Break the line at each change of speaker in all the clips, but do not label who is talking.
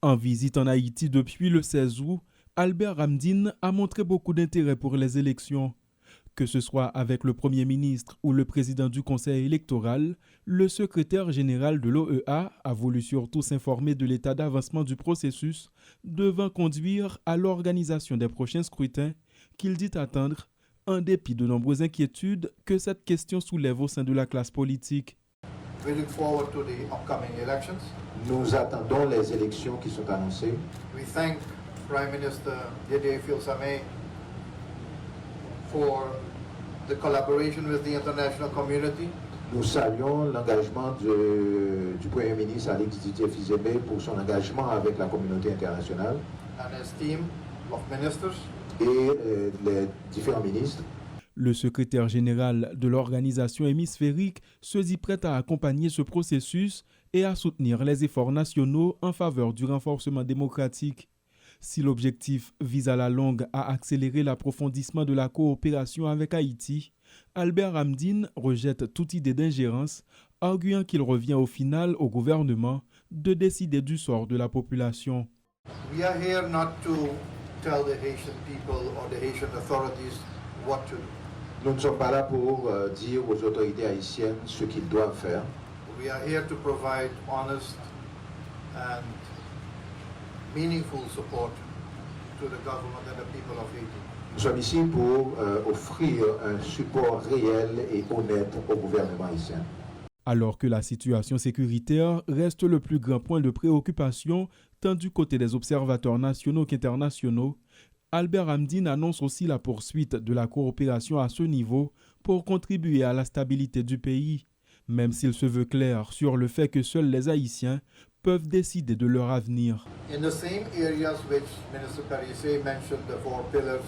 En visite en Haïti depuis le 16 août, Albert Hamdine a montré beaucoup d'intérêt pour les élections. Que ce soit avec le Premier ministre ou le président du Conseil électoral, le secrétaire général de l'OEA a voulu surtout s'informer de l'état d'avancement du processus devant conduire à l'organisation des prochains scrutins qu'il dit attendre, en dépit de nombreuses inquiétudes que cette question soulève au sein de la classe politique.
We look forward to the upcoming elections.
Nous attendons les élections qui sont annoncées.
We thank Prime Minister Didier Filsamé for the collaboration with the international community.
Nous saluons l'engagement du Premier ministre Alex Didier Filsamé pour son engagement avec la communauté internationale
And his team of ministers.
et les différents ministres.
Le secrétaire général de l'organisation hémisphérique se dit prêt à accompagner ce processus et à soutenir les efforts nationaux en faveur du renforcement démocratique. Si l'objectif vise à la longue à accélérer l'approfondissement de la coopération avec Haïti, Albert Hamdine rejette toute idée d'ingérence, arguant qu'il revient au final au gouvernement de décider du sort de la population.
We are here not to tell the Haitian people or the Haitian authorities what to do.
Nous ne sommes pas là pour dire aux autorités haïtiennes ce qu'ils doivent faire.
We are here to provide honest and meaningful support to the government and the people of Haiti.
Nous sommes ici pour offrir un support réel et honnête au gouvernement haïtien.
Alors que la situation sécuritaire reste le plus grand point de préoccupation tant du côté des observateurs nationaux qu'internationaux, Albert Hamdine annonce aussi la poursuite de la coopération à ce niveau pour contribuer à la stabilité du pays, même s'il se veut clair sur le fait que seuls les Haïtiens peuvent décider de leur avenir.
In the same areas which Minister Parisse mentioned, the four pillars,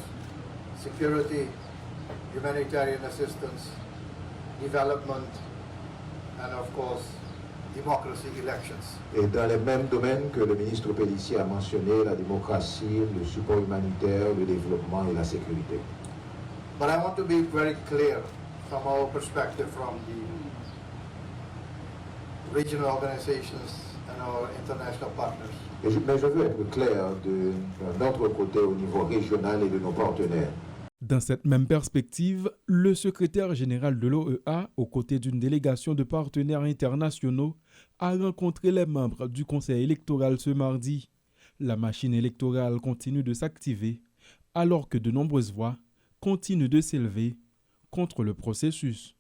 security, humanitarian assistance, development, and of course, democracy, elections.
Et dans les mêmes domaines que le ministre Pellissier a mentionné, la démocratie, le support humanitaire, le développement et la sécurité.
But I want to be very clear from our perspective, from the regional organizations and our international partners.
Mais je veux être clair de notre côté au niveau régional et de nos partenaires.
Dans cette même perspective, le secrétaire général de l'OEA, aux côtés d'une délégation de partenaires internationaux, a rencontré les membres du Conseil électoral ce mardi. La machine électorale continue de s'activer, alors que de nombreuses voix continuent de s'élever contre le processus.